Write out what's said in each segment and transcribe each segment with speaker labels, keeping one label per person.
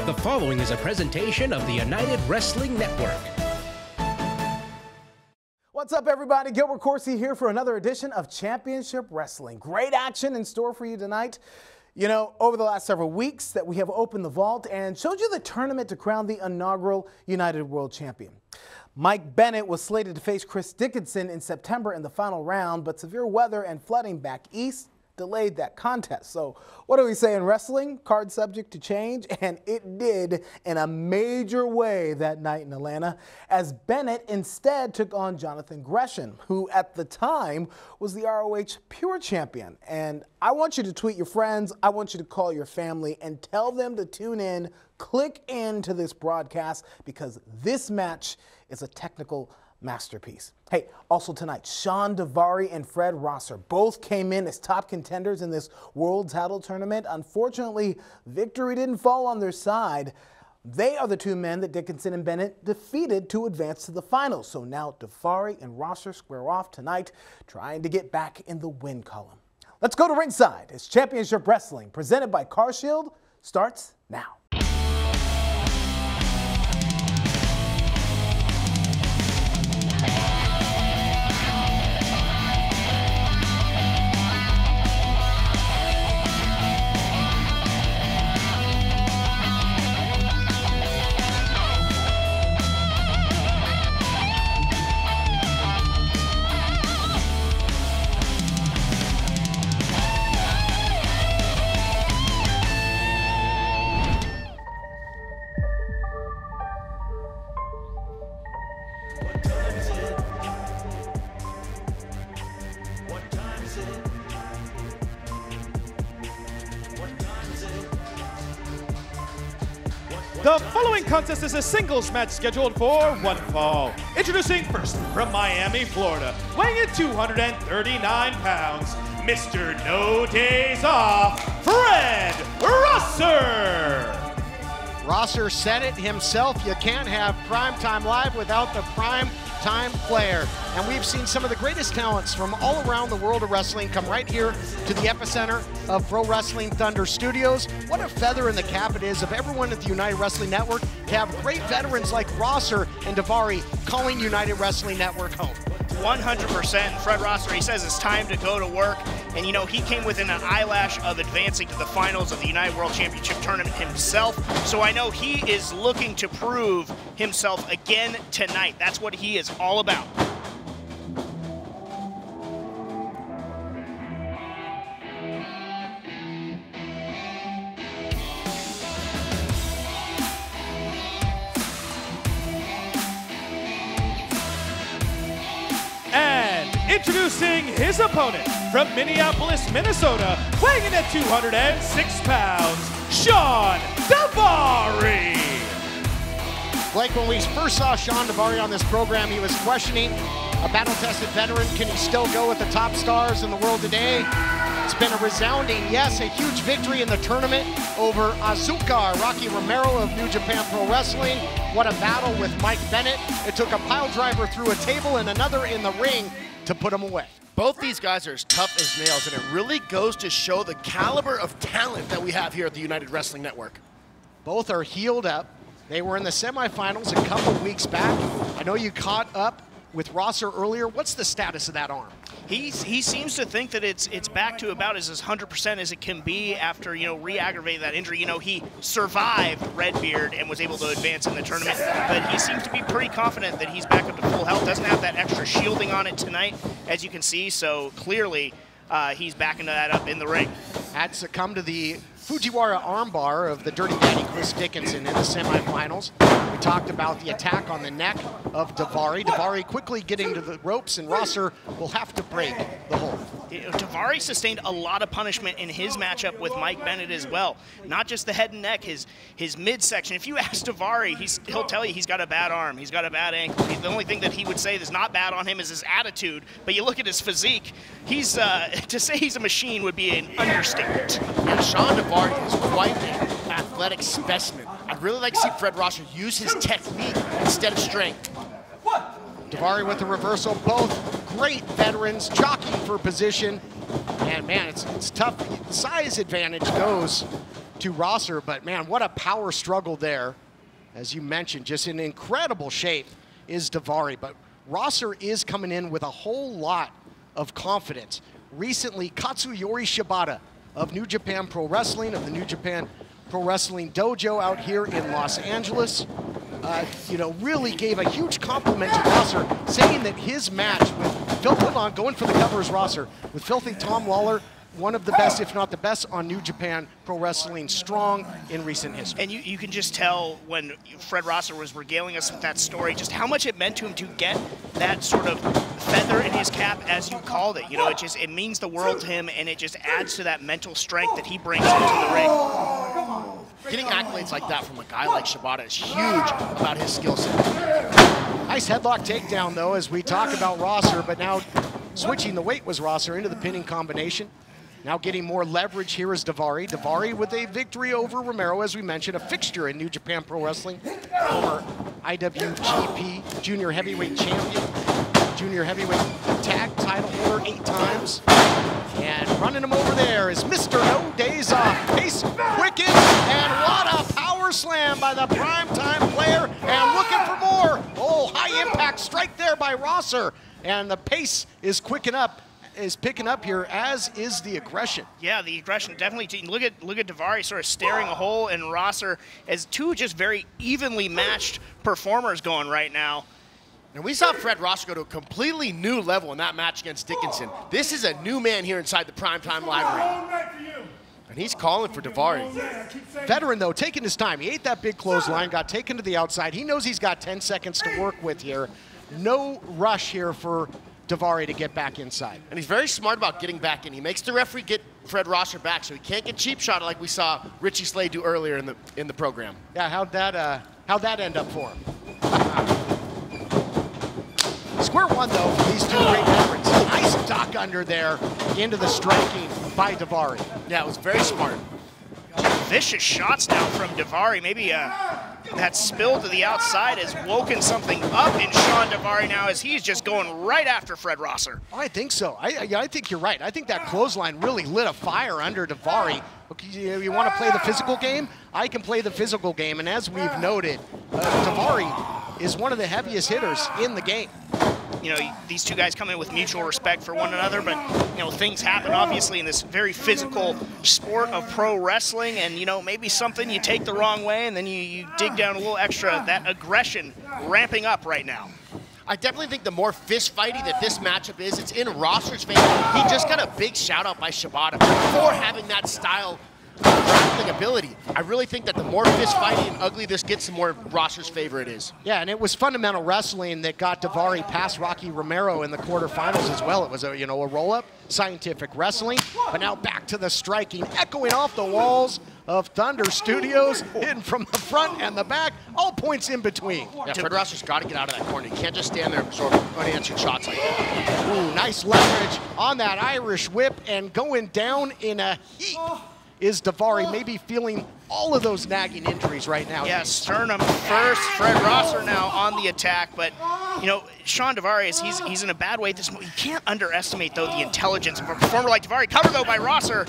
Speaker 1: The following is a presentation of the United Wrestling Network.
Speaker 2: What's up, everybody? Gilbert Corsey here for another edition of Championship Wrestling. Great action in store for you tonight. You know, over the last several weeks that we have opened the vault and showed you the tournament to crown the inaugural United World Champion. Mike Bennett was slated to face Chris Dickinson in September in the final round, but severe weather and flooding back east delayed that contest. So what do we say in wrestling? Card subject to change, and it did in a major way that night in Atlanta, as Bennett instead took on Jonathan Gresham, who at the time was the ROH Pure Champion. And I want you to tweet your friends, I want you to call your family and tell them to tune in, click into this broadcast, because this match is a technical masterpiece. Hey, also tonight, SHAWN DAIVARI and Fred Rosser both came in as top contenders in this world title tournament. Unfortunately, victory didn't fall on their side. They are the two men that Dickinson and Bennett defeated to advance to the finals. So now DAIVARI and Rosser square off tonight, trying to get back in the win column. Let's go to ringside as Championship Wrestling, presented by CARSHIELD, starts now.
Speaker 3: The following contest is a singles match scheduled for one fall. Introducing first from Miami, Florida, weighing in 239 pounds, Mr. No Days Off, Fred Rosser.
Speaker 4: Rosser said it himself, you can't have Primetime Live without the Primetime Player. And we've seen some of the greatest talents from all around the world of wrestling come right here to the epicenter of Pro Wrestling Thunder Studios. What a feather in the cap it is of everyone at the United Wrestling Network to have great veterans like Rosser and DAIVARI calling United Wrestling Network home.
Speaker 5: 100%. Fred Rosser, he says it's time to go to work. And, you know, he came within an eyelash of advancing to the finals of the United World Championship Tournament himself. So I know he is looking to prove himself again tonight. That's what he is all about.
Speaker 3: Introducing his opponent from Minneapolis, Minnesota, weighing in at 206 pounds, SHAWN DAIVARI.
Speaker 4: Blake, when we first saw SHAWN DAIVARI on this program, he was questioning a battle-tested veteran. Can he still go with the top stars in the world today? It's been a resounding yes, a huge victory in the tournament over Azucar, Rocky Romero of New Japan Pro Wrestling. What a battle with Mike Bennett. It took a pile driver through a table and another in the ring to put him away.
Speaker 6: Both these guys are as tough as nails, and it really goes to show the caliber of talent that we have here at the United Wrestling Network.
Speaker 4: Both are healed up. They were in the semifinals a couple weeks back. I know you caught up with Rosser earlier. What's the status of that arm?
Speaker 5: He seems to think that it's back to about as 100% as it can be after, you know, re-aggravating that injury. You know, he survived Redbeard and was able to advance in the tournament, but he seems to be pretty confident that he's back up to full health. Doesn't have that extra shielding on it tonight, as you can see, so clearly he's backing that up in the ring.
Speaker 4: Had succumbed to the Fujiwara armbar of the Dirty Daddy Chris Dickinson in the semifinals. We talked about the attack on the neck of DAIVARI. DAIVARI quickly getting to the ropes, and Rosser will have to break the hold.
Speaker 5: DAIVARI sustained a lot of punishment in his matchup with Mike Bennett as well. Not just the head and neck, his midsection. If you ask DAIVARI, he'll tell you he's got a bad arm, he's got a bad ankle. The only thing that he would say that's not bad on him is his attitude. But you look at his physique, he's to say he's a machine would be an understatement.
Speaker 6: And SHAWN DAIVARI is quite an athletic specimen. I'd really like to see Fred Rosser use his technique instead of strength.
Speaker 4: DAIVARI with the reversal, both great veterans jockeying for position. And man, it's tough. The size advantage goes to Rosser, but man, what a power struggle there. As you mentioned, just in incredible shape is DAIVARI, but Rosser is coming in with a whole lot of confidence. Recently, Katsuyori Shibata of New Japan Pro Wrestling, of the New Japan Pro Wrestling Dojo out here in Los Angeles, you know, really gave a huge compliment to Rosser, saying that his match with going for the cover is Rosser, with Filthy Tom Lawler, one of the best, if not the best, on New Japan Pro Wrestling strong in recent history.
Speaker 5: And you can just tell when Fred Rosser was regaling us with that story, just how much it meant to him to get that sort of feather in his cap, as you called it. You know, it means the world to him, and it just adds to that mental strength that he brings into the ring.
Speaker 6: Getting accolades like that from a guy like Shibata is huge about his skill set.
Speaker 4: Nice headlock takedown, though, as we talk about Rosser, but now switching the weight was Rosser into the pinning combination. Now getting more leverage here is DAIVARI. DAIVARI with a victory over Romero, as we mentioned, a fixture in New Japan Pro Wrestling. Former IWGP Junior Heavyweight Champion, Junior Heavyweight Tag Title holder 8 times. And running him over there is Mr. No Days Off. Pace quicken, and what a power slam by the primetime player. And looking for more. Oh, high impact strike there by Rosser. And the pace is picking up here, as is the aggression.
Speaker 5: Yeah, the aggression definitely. Look at DAIVARI sort of staring a hole in Rosser as two just very evenly matched performers going right now.
Speaker 6: And we saw Fred Rosser go to a completely new level in that match against Dickinson. This is a new man here inside the Primetime Live ring. And he's calling for DAIVARI.
Speaker 4: Veteran, though, taking his time. He ate that big clothesline, got taken to the outside. He knows he's got 10 seconds to work with here. No rush here for DAIVARI to get back inside.
Speaker 6: And he's very smart about getting back in. He makes the referee get Fred Rosser back so he can't get cheap shot like we saw Richie Slade do earlier in the program.
Speaker 4: Yeah, how'd that end up for him? Square one, though, for these two great veterans. Nice duck under there into the striking by DAIVARI.
Speaker 6: Yeah, it was very smart.
Speaker 5: Vicious shots now from DAIVARI. Maybe that spill to the outside has woken something up in Shawn DAIVARI now, as he's just going right after Fred Rosser.
Speaker 4: I think so. I think you're right. I think that clothesline really lit a fire under DAIVARI. You want to play the physical game? I can play the physical game, and as we've noted, DAIVARI is one of the heaviest hitters in the game.
Speaker 5: You know, these two guys come in with mutual respect for one another, but, you know, things happen, obviously, in this very physical sport of pro wrestling, and, you know, maybe something you take the wrong way, and then you dig down a little extra. That aggression ramping up right now.
Speaker 6: I definitely think the more fist-fighty that this matchup is, it's in Rosser's favor. He just got a big shout-out by Shibata for having that style grappling ability. I really think that the more fist-fighty and ugly this gets, the more Rosser's favor it is.
Speaker 4: Yeah, and it was fundamental wrestling that got DAIVARI past Rocky Romero in the quarterfinals as well. It was a roll-up, scientific wrestling, but now back to the striking, echoing off the walls of Thunder Studios, hitting from the front and the back, all points in between.
Speaker 6: Yeah, Fred Rosser's got to get out of that corner. He can't just stand there and absorb unanswered shots like that.
Speaker 4: Ooh, nice leverage on that Irish whip, and going down in a heap is DAIVARI, maybe feeling all of those nagging injuries right now.
Speaker 5: Yeah, sternum first. Fred Rosser now on the attack, but, you know, Shawn DAIVARI, he's in a bad way at this moment. You can't underestimate, though, the intelligence of a performer like DAIVARI. Cover, though, by Rosser.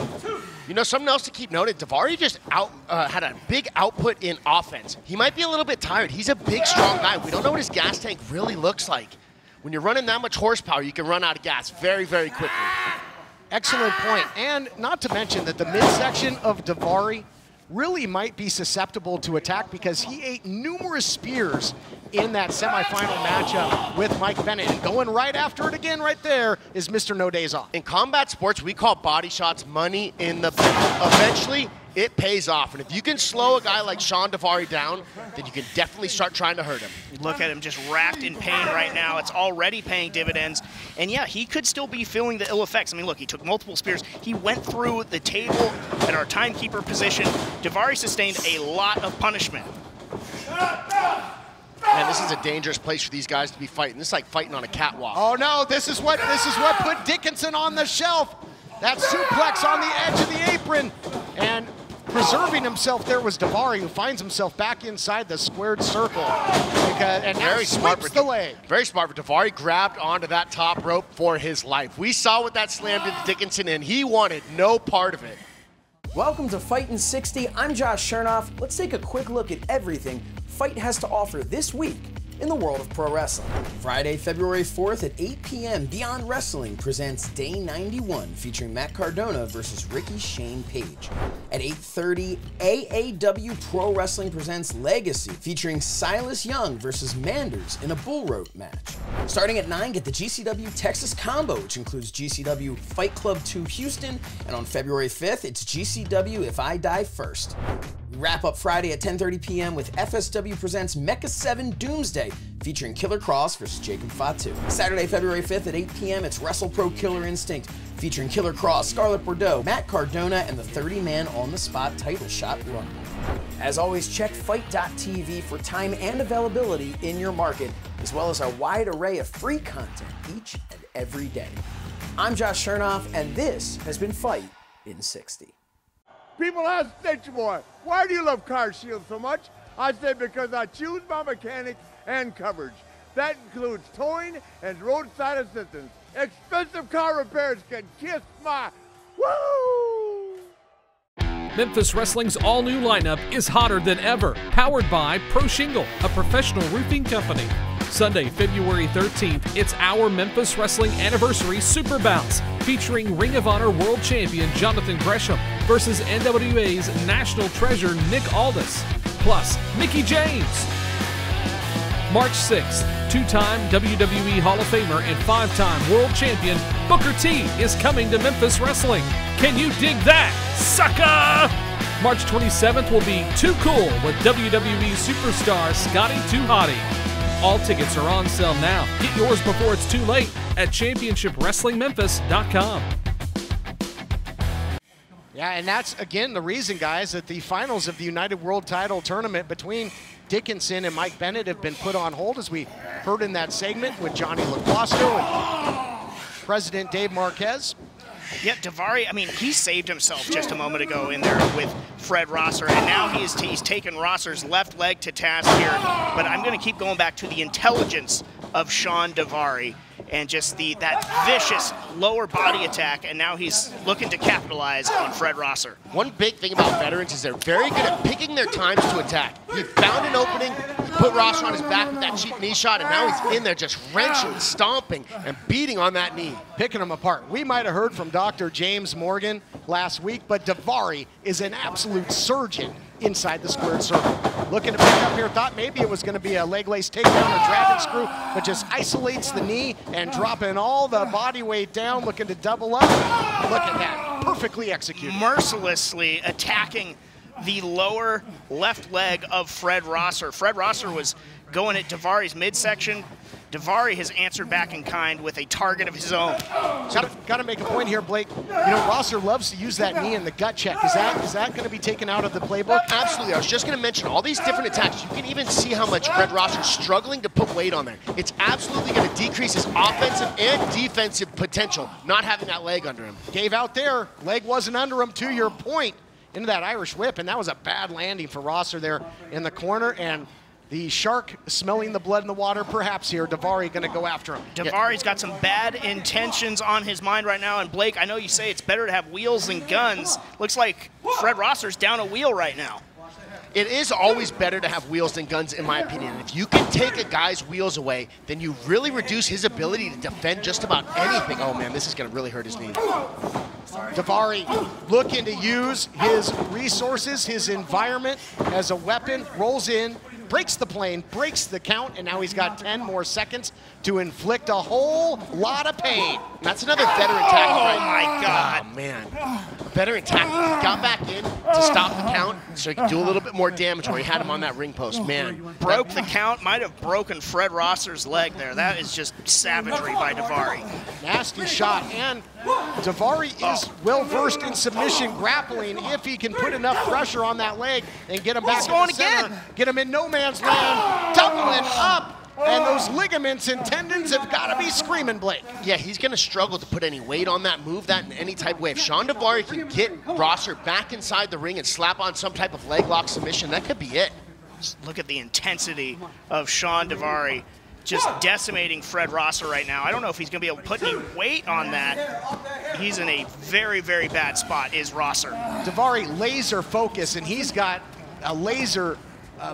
Speaker 6: You know, something else to keep noted, DAIVARI just had a big output in offense. He might be a little bit tired. He's a big, strong guy. We don't know what his gas tank really looks like. When you're running that much horsepower, you can run out of gas very, very quickly.
Speaker 4: Excellent point. And not to mention that the midsection of DAIVARI really might be susceptible to attack, because he ate numerous spears in that semifinal matchup with Mike Bennett. And going right after it again right there is Mr. No Days Off.
Speaker 6: In combat sports, we call body shots money in the bank. Eventually, it pays off. And if you can slow a guy like Shawn DAIVARI down, then you can definitely start trying to hurt him.
Speaker 5: Look at him just wrapped in pain right now. It's already paying dividends. And yeah, he could still be feeling the ill effects. I mean, look, he took multiple spears. He went through the table at our timekeeper position. DAIVARI sustained a lot of punishment.
Speaker 6: Man, this is a dangerous place for these guys to be fighting. This is like fighting on a catwalk.
Speaker 4: Oh no, this is what put Dickinson on the shelf. That suplex on the edge of the apron. And preserving himself there was DAIVARI, who finds himself back inside the squared circle. And now
Speaker 6: very smart
Speaker 4: sweeps the leg.
Speaker 6: Very smart, but DAIVARI grabbed onto that top rope for his life. We saw what that slam did to Dickinson, and he wanted no part of it.
Speaker 7: Welcome to Fight in 60. I'm Josh Chernoff. Let's take a quick look at everything Fight has to offer this week in the world of pro wrestling. Friday, February 4th at 8 p.m., Beyond Wrestling presents Day 91 featuring Matt Cardona versus Ricky Shane Page. At 8:30, AAW Pro Wrestling presents Legacy featuring Silas Young versus Manders in a bull rope match. Starting at 9, get the GCW Texas Combo, which includes GCW Fight Club 2 Houston, and on February 5th, it's GCW If I Die First. We wrap up Friday at 10:30 p.m. with FSW presents Mecha 7 Doomsday featuring Killer Cross versus Jacob Fatu. Saturday, February 5th at 8 p.m. it's WrestlePro Killer Instinct featuring Killer Cross, Scarlett Bordeaux, Matt Cardona, and the 30-man on-the-spot title shot rumble. As always, check Fight.tv for time and availability in your market, as well as our wide array of free content each and every day. I'm Josh Chernoff, and this has been Fight in 60.
Speaker 8: People ask Stitch Boy, why do you love CARSHIELD so much? I say because I choose my mechanic and coverage. That includes towing and roadside assistance. Expensive car repairs can kiss my woo!
Speaker 9: Memphis Wrestling's all-new lineup is hotter than ever, powered by Pro Shingle, a professional roofing company. Sunday, February 13th, it's our Memphis Wrestling Anniversary Super Bouts, featuring Ring of Honor World Champion Jonathan Gresham versus NWA's National Treasure Nick Aldis, plus Mickie James. March 6th, two-time WWE Hall of Famer and 5-time World Champion Booker T is coming to Memphis Wrestling. Can you dig that, sucker? March 27th will be Too Cool with WWE superstar Scotty Hotty. All tickets are on sale now. Get yours before it's too late at ChampionshipWrestlingMemphis.com.
Speaker 4: Yeah, and that's, again, the reason, guys, that the finals of the United World Title Tournament between Dickinson and Mike Bennett have been put on hold, as we heard in that segment with Johnny LaGuasto and President Dave Marquez.
Speaker 5: Yeah, DAIVARI, I mean, he saved himself just a moment ago in there with Fred Rosser, and now he's taken Rosser's left leg to task here. But I'm going to keep going back to the intelligence of SHAWN DAIVARI and just that vicious lower body attack, and now he's looking to capitalize on Fred Rosser.
Speaker 6: One big thing about veterans is they're very good at picking their times to attack. He found an opening, he put Rosser on his back with that cheap knee shot, and now he's in there just wrenching, stomping, and beating on that knee.
Speaker 4: Picking them apart. We might have heard from Dr. James Morgan last week, but DAIVARI is an absolute surgeon inside the squared circle. Looking to pick up here, thought maybe it was going to be a leg lace takedown or dragon screw, but just isolates the knee and dropping all the body weight down, looking to double up. Look at that, perfectly executed.
Speaker 5: Mercilessly attacking the lower left leg of Fred Rosser. Fred Rosser was going at DAIVARI's midsection. DAIVARI has answered back in kind with a target of his own.
Speaker 4: Got to make a point here, Blake. You know, Rosser loves to use that knee in the gut check. Is that going to be taken out of the playbook?
Speaker 6: Absolutely. I was just going to mention all these different attacks. You can even see how much Fred Rosser's struggling to put weight on there. It's absolutely going to decrease his offensive and defensive potential, not having that leg under him.
Speaker 4: Gave out there. Leg wasn't under him, to your point, into that Irish whip, and that was a bad landing for Rosser there in the corner, and the shark smelling the blood in the water, perhaps here. DAIVARI going to go after him.
Speaker 5: DAIVARI's got some bad intentions on his mind right now. And Blake, I know you say it's better to have wheels than guns. Looks like Fred Rosser's down a wheel right now.
Speaker 6: It is always better to have wheels than guns, in my opinion. If you can take a guy's wheels away, then you really reduce his ability to defend just about anything. Oh man, this is going to really hurt his knee.
Speaker 4: DAIVARI looking to use his resources, his environment as a weapon, rolls in, breaks the plane, breaks the count, and now he's got 10 more seconds to inflict a whole lot of pain.
Speaker 6: That's another veteran tactic, right?
Speaker 5: Oh my God.
Speaker 6: Oh man. Veteran tactic. He got back in to stop the count so he could do a little bit more damage where he had him on that ring post. Man.
Speaker 5: Broke the count, might have broken Fred Rosser's leg there. That is just savagery by DAIVARI.
Speaker 4: Nasty shot, and DAIVARI is well-versed in submission grappling if he can put enough pressure on that leg and get him back in the center, get him in no man's land, doubling up, and those ligaments and tendons have got to be screaming, Blake.
Speaker 6: Yeah, he's going to struggle to put any weight on that, move that in any type of way. If SHAWN DAIVARI can get Rosser back inside the ring and slap on some type of leg lock submission, that could be it.
Speaker 5: Just look at the intensity of SHAWN DAIVARI, just decimating Fred Rosser right now. I don't know if he's going to be able to put any weight on that. He's in a very, very bad spot, is Rosser.
Speaker 4: DAIVARI laser focus, and he's got a laser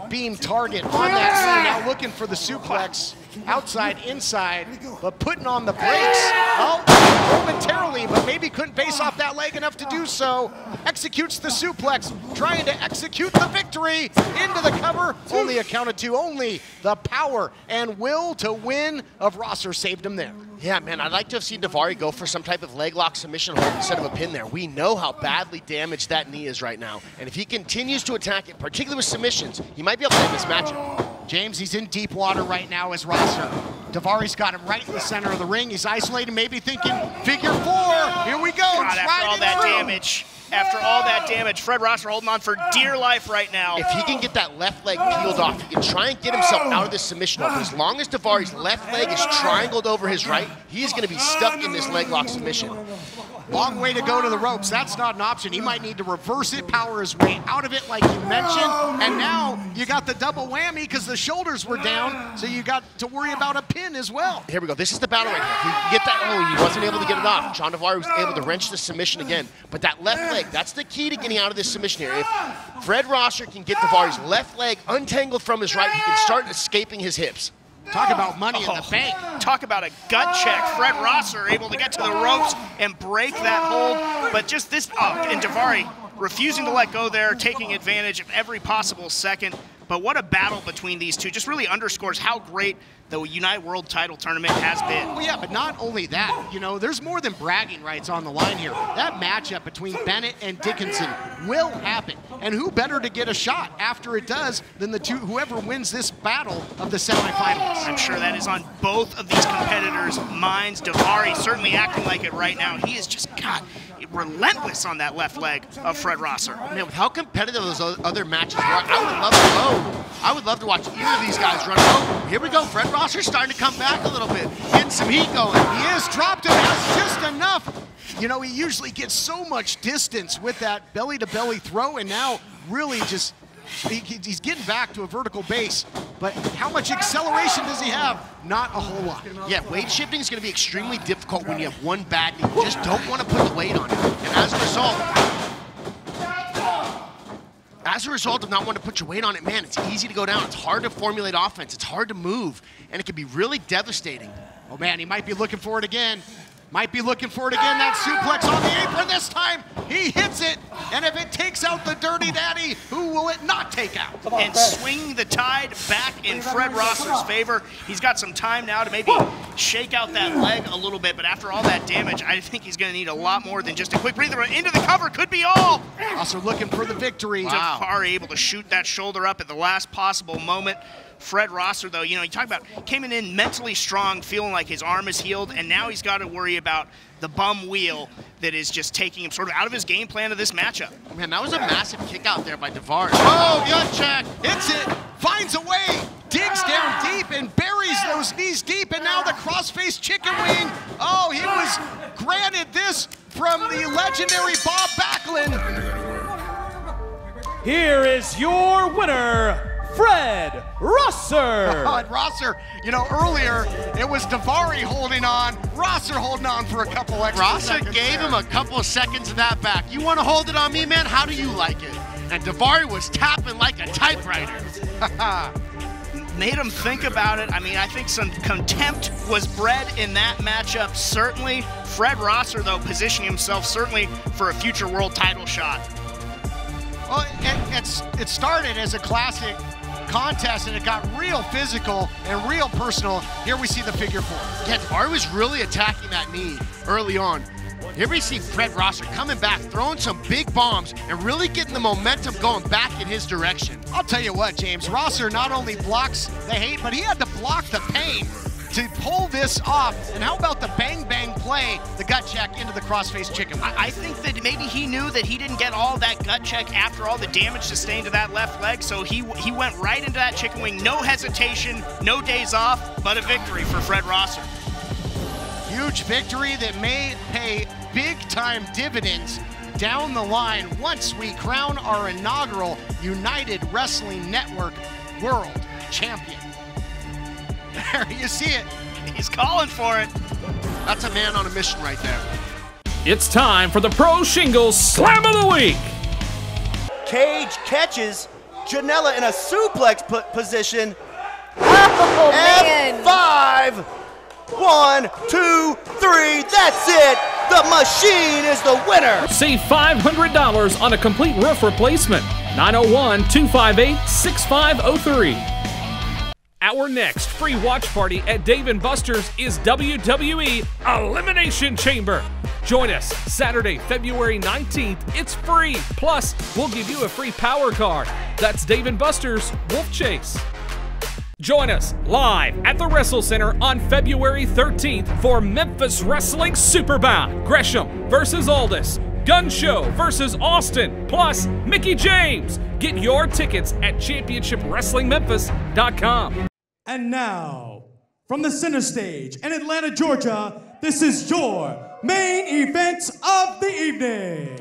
Speaker 4: beam target on that knee, now looking for the suplex. Outside, inside, but putting on the brakes. Oh, momentarily, but maybe couldn't base off that leg enough to do so. Executes the suplex, trying to execute the victory into the cover. Only a count of 2. Only the power and will to win of Rosser saved him there.
Speaker 6: Yeah, man, I'd like to have seen DAIVARI go for some type of leg lock submission hold instead of a pin there. We know how badly damaged that knee is right now. And if he continues to attack it, particularly with submissions, he might be able to end this matchup.
Speaker 4: James, he's in deep water right now as Rosser. DAIVARI's got him right in the center of the ring. He's isolated, maybe thinking figure 4. Here we go.
Speaker 5: God, after all that damage, Fred Rosser holding on for dear life right now.
Speaker 6: If he can get that left leg peeled off, he can try and get himself out of this submission hold. As long as DAIVARI's left leg is triangled over his right, he's going to be stuck in this leg lock submission.
Speaker 4: Long way to go to the ropes. That's not an option. He might need to reverse it, power his way out of it like you mentioned. And now you got the double whammy because the shoulders were down, so you got to worry about a pin as well.
Speaker 6: Here we go. This is the battle right here. If you can get that, oh, he wasn't able to get it off. Shawn DAIVARI was able to wrench the submission again. But that left leg, that's the key to getting out of this submission here. If Fred Rosser can get DAIVARI's left leg untangled from his right, he can start escaping his hips.
Speaker 4: Talk about money in the bank.
Speaker 5: Talk about a gut check. Fred Rosser able to get to the ropes and break that hold. But just this, and DAIVARI refusing to let go there, taking advantage of every possible second. But what a battle between these two. Just really underscores how great the United World Title Tournament has been.
Speaker 4: Well, yeah, but not only that, you know, there's more than bragging rights on the line here. That matchup between Bennett and Dickinson will happen. And who better to get a shot after it does than the two, whoever wins this battle of the semifinalists.
Speaker 5: I'm sure that is on both of these competitors' minds. DAIVARI certainly acting like it right now. He is just, God, relentless on that left leg of Fred Rosser.
Speaker 6: Man, with how competitive those other matches were, I would love to watch either of these guys run. Oh, here we go. Fred Rosser's starting to come back a little bit. Getting some heat going.
Speaker 4: He is dropped him. That's just enough. You know, he usually gets so much distance with that belly-to-belly throw, and now really just, he's getting back to a vertical base. But how much acceleration does he have? Not a whole lot.
Speaker 6: Yeah, weight shifting is going to be extremely difficult when you have one bad knee. You just don't want to put the weight on it. And as a result of not wanting to put your weight on it, man, it's easy to go down. It's hard to formulate offense. It's hard to move, and it can be really devastating.
Speaker 4: Oh, man, he might be looking for it again. Might be looking for it again. That suplex on the apron this time. He hits it, and if it takes out the Dirty Daddy, who will it not take out?
Speaker 5: And swinging the tide back in Fred Rosser's favor. He's got some time now to maybe shake out that leg a little bit, but after all that damage, I think he's going to need a lot more than just a quick breather. Into the cover could be all.
Speaker 4: Also looking for the victory.
Speaker 5: Wow. DAIVARI able to shoot that shoulder up at the last possible moment. Fred Rosser, though, you know, you talk about coming in mentally strong, feeling like his arm is healed, and now he's got to worry about the bum wheel that is just taking him sort of out of his game plan of this matchup.
Speaker 6: Man, that was a massive kick out there by DAIVARI.
Speaker 4: Oh, gut check. Hits it. Finds a way. Digs down deep and buries those knees deep, and now the crossface chicken wing. Oh, he was granted this from the legendary Bob Backlund.
Speaker 3: Here is your winner, Fred Rosser.
Speaker 4: Oh, and Rosser, you know, earlier it was DAIVARI holding on, Rosser holding on for a couple extra seconds.
Speaker 6: Rosser gave him a couple of seconds of that back. You want to hold it on me, man? How do you like it? And DAIVARI was tapping like a typewriter.
Speaker 5: Made him think about it. I mean, I think some contempt was bred in that matchup, certainly. Fred Rosser, though, positioning himself certainly for a future world title shot.
Speaker 4: Well, it started as a classic contest, and it got real physical and real personal. Here we see the figure 4.
Speaker 6: Yeah, DAIVARI was really attacking that knee early on. Here we see Fred Rosser coming back, throwing some big bombs, and really getting the momentum going back in his direction.
Speaker 4: I'll tell you what, James, Rosser not only blocks the hate, but he had to block the pain to pull this off. And how about the bang-bang play, the gut check into the crossface chicken wing?
Speaker 5: I think that maybe he knew that he didn't get all that gut check after all the damage sustained to that left leg, so he went right into that chicken wing. No hesitation, no days off, but a victory for Fred Rosser.
Speaker 4: Huge victory that may pay big-time dividends down the line once we crown our inaugural United Wrestling Network World Champion. There you see it.
Speaker 5: He's calling for it.
Speaker 6: That's a man on a mission right there.
Speaker 9: It's time for the Pro Shingles Slam of the Week.
Speaker 10: Cage catches Janela in a suplex position.
Speaker 11: Oh, man.
Speaker 10: F5. 1, 2, 3. That's it. The Machine is the winner.
Speaker 9: Save $500 on a complete roof replacement. 901-258-6503. Our next free watch party at Dave & Buster's is WWE Elimination Chamber. Join us Saturday, February 19th. It's free. Plus, we'll give you a free power card. That's Dave & Buster's Wolf Chase. Join us live at the Wrestle Center on February 13th for Memphis Wrestling Super BOUT. Gresham versus Aldis. GunShow versus Austin, plus Mickie James. Get your tickets at championshipwrestlingmemphis.com.
Speaker 3: And now, from the center stage in Atlanta, Georgia, this is your main event of the evening.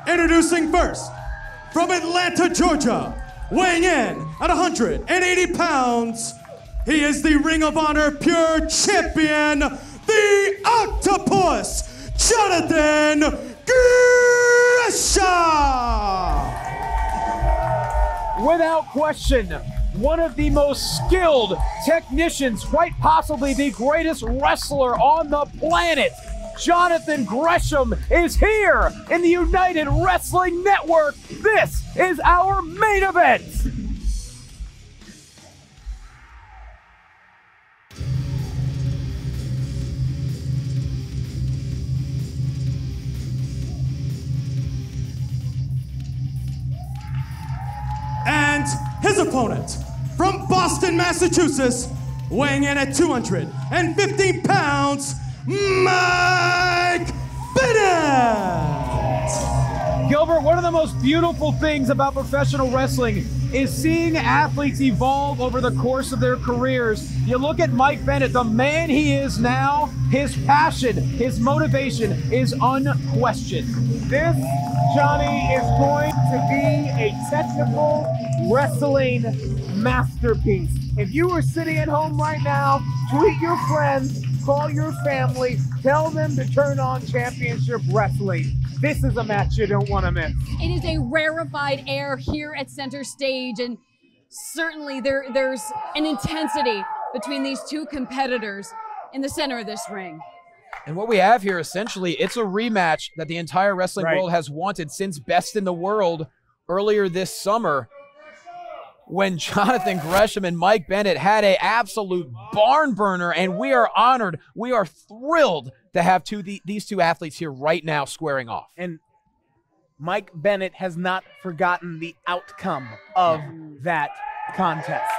Speaker 3: Introducing first, from Atlanta, Georgia, weighing in at 180 pounds, he is the Ring of Honor Pure Champion, the Octopus, Jonathan Gresham!
Speaker 12: Without question, one of the most skilled technicians, quite possibly the greatest wrestler on the planet, Jonathan Gresham, is here in the United Wrestling Network. This is our main event.
Speaker 3: And his opponent, from Boston, Massachusetts, weighing in at 215 pounds, Mike Bennett!
Speaker 12: Gilbert, one of the most beautiful things about professional wrestling is seeing athletes evolve over the course of their careers. You look at Mike Bennett, the man he is now, his passion, his motivation is unquestioned.
Speaker 2: This, Johnny, is going to be a technical wrestling masterpiece. If you were sitting at home right now, tweet your friends, call your family, tell them to turn on Championship Wrestling. This is a match you don't want to miss.
Speaker 13: It is a rarefied air here at center stage, and certainly there's an intensity between these two competitors in the center of this ring.
Speaker 7: And what we have here, essentially, it's a rematch that the entire wrestling world has wanted since Best in the World earlier this summer, when Jonathan Gresham and Mike Bennett had an absolute barn burner, and we are honored, we are thrilled to have these two athletes here right now squaring off.
Speaker 2: And Mike Bennett has not forgotten the outcome of that contest.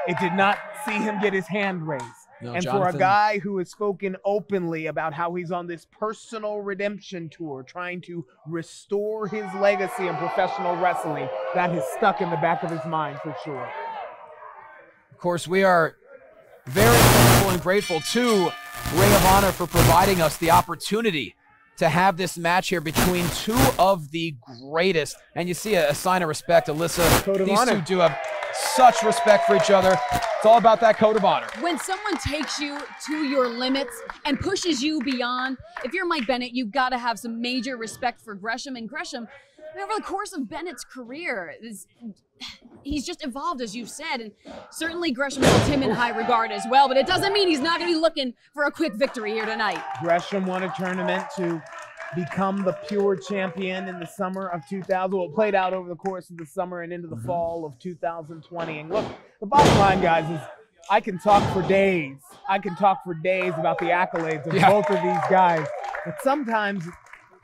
Speaker 2: It did not see him get his hand raised.
Speaker 7: No,
Speaker 2: and
Speaker 7: Jonathan,
Speaker 2: for a guy who has spoken openly about how he's on this personal redemption tour, trying to restore his legacy in professional wrestling, that has stuck in the back of his mind for sure.
Speaker 7: Of course, we are very thankful and grateful to Ring of Honor for providing us the opportunity to have this match here between two of the greatest. And you see a sign of respect, Alyssa.
Speaker 2: Code of
Speaker 7: These
Speaker 2: honor.
Speaker 7: two do have such respect for each other. It's all about that code of honor.
Speaker 13: When someone takes you to your limits and pushes you beyond, if you're Mike Bennett, you've got to have some major respect for Gresham. And Gresham, over the course of Bennett's career, he's just evolved, as you've said, and certainly Gresham holds him in high regard as well, but it doesn't mean he's not going to be looking for a quick victory here tonight.
Speaker 2: Gresham won a tournament to become the pure champion in the summer of 2000. Well, it played out over the course of the summer and into the fall of 2020. And look, the bottom line, guys, is I can talk for days. I can talk for days about the accolades of both of these guys, but sometimes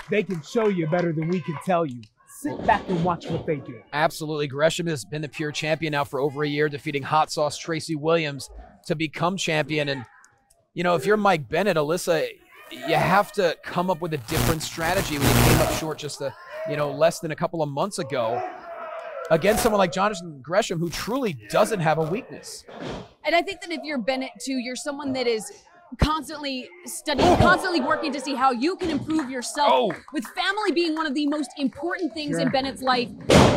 Speaker 2: they can show you better than we can tell you. Sit back and watch what they do.
Speaker 7: Absolutely. Gresham has been the pure champion now for over a year, defeating Hot Sauce Tracy Williams to become champion. And, you know, if you're Mike Bennett, Alyssa, you have to come up with a different strategy when you came up short just less than a couple of months ago against someone like Jonathan Gresham, who truly doesn't have a weakness.
Speaker 13: And I think that if you're Bennett too, you're someone that is constantly studying, constantly working to see how you can improve yourself. With family being one of the most important things in Bennett's life,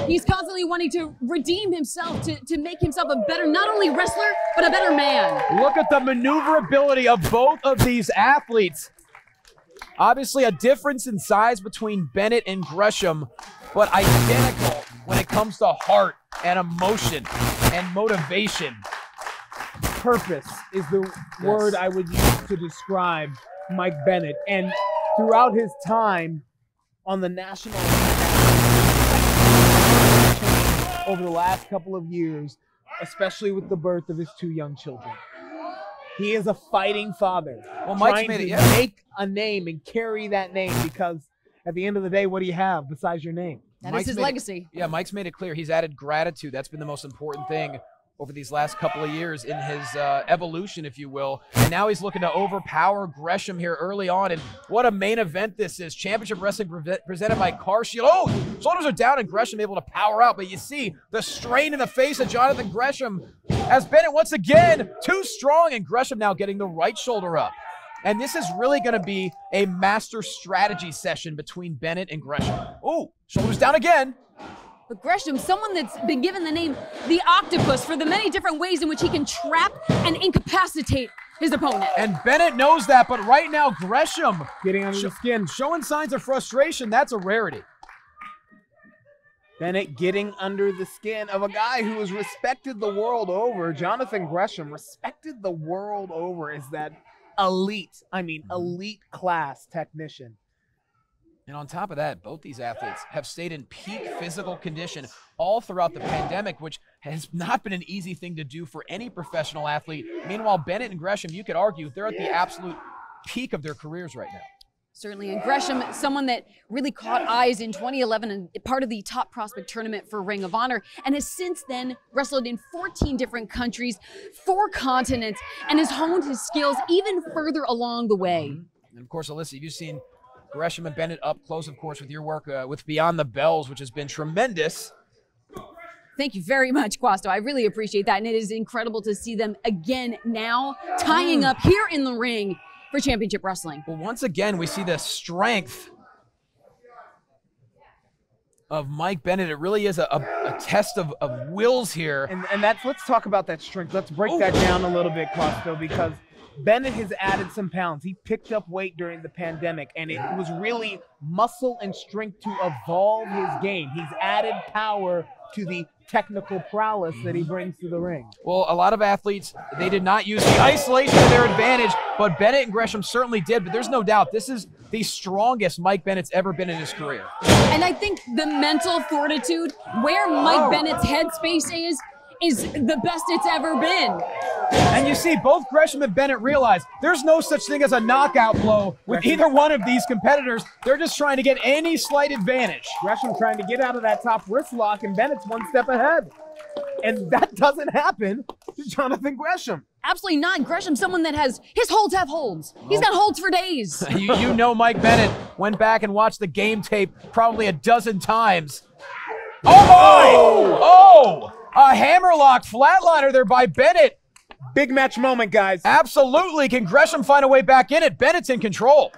Speaker 13: he's constantly wanting to redeem himself, to make himself a better, not only wrestler, but a better man.
Speaker 12: Look at the maneuverability of both of these athletes. Obviously a difference in size between Bennett and Gresham, but identical when it comes to heart and emotion and motivation. Purpose is the word I would use to describe Mike Bennett. And throughout his time on the national over the last couple of years, especially with the birth of his 2 young children. He is a fighting father.
Speaker 7: Well, Mike's
Speaker 12: trying
Speaker 7: made it,
Speaker 12: to make a name and carry that name, because at the end of the day, what do you have besides your name?
Speaker 13: That is his legacy.
Speaker 7: Yeah, Mike's made it clear. He's added gratitude. That's been the most important thing over these last couple of years in his evolution, if you will. And now he's looking to overpower Gresham here early on. And what a main event this is. Championship Wrestling presented by CARSHIELD. Oh, shoulders are down and Gresham able to power out. But you see the strain in the face of Jonathan Gresham as Bennett once again too strong, and Gresham now getting the right shoulder up. And this is really going to be a master strategy session between Bennett and Gresham. Oh, shoulders down again.
Speaker 13: But Gresham, someone that's been given the name the Octopus for the many different ways in which he can trap and incapacitate his opponent.
Speaker 12: And Bennett knows that, but right now Gresham getting under the skin, showing signs of frustration. That's a rarity. Bennett getting under the skin of a guy who is respected the world over. Jonathan Gresham, respected the world over, is that elite, elite class technician.
Speaker 7: And on top of that, both these athletes have stayed in peak physical condition all throughout the pandemic, which has not been an easy thing to do for any professional athlete. Meanwhile, Bennett and Gresham, you could argue, they're at the absolute peak of their careers right now.
Speaker 13: Certainly, and Gresham, someone that really caught eyes in 2011 and part of the top prospect tournament for Ring of Honor, and has since then wrestled in 14 different countries, 4 continents, and has honed his skills even further along the way.
Speaker 7: And of course, Alyssa, you've seen Gresham and Bennett up close, of course, with your work with Beyond the Bells, which has been tremendous.
Speaker 13: Thank you very much, Quasto. I really appreciate that, and it is incredible to see them again now tying up here in the ring for Championship Wrestling.
Speaker 7: Well, once again, we see the strength of Mike Bennett. It really is a test of wills here.
Speaker 12: And that's, let's talk about that strength. Let's break that down a little bit, Quasto, because Bennett has added some pounds. He picked up weight during the pandemic, and it was really muscle and strength to evolve his game. He's added power to the technical prowess that he brings to the ring.
Speaker 7: Well, a lot of athletes, they did not use the isolation to their advantage, but Bennett and Gresham certainly did. But there's no doubt this is the strongest Mike Bennett's ever been in his career.
Speaker 13: And I think the mental fortitude, where Mike Bennett's headspace is the best it's ever been.
Speaker 12: And you see, both Gresham and Bennett realize there's no such thing as a knockout blow with either one of these competitors. They're just trying to get any slight advantage. Gresham trying to get out of that top wrist lock, and Bennett's one step ahead. And that doesn't happen to Jonathan Gresham.
Speaker 13: Absolutely not. Gresham, someone that has, his holds have holds. He's got holds for days.
Speaker 7: you know Mike Bennett went back and watched the game tape probably a dozen times. Oh! A hammerlock flatliner there by Bennett.
Speaker 12: Big match moment, guys.
Speaker 7: Absolutely. Can Gresham find a way back in it? Bennett's in control.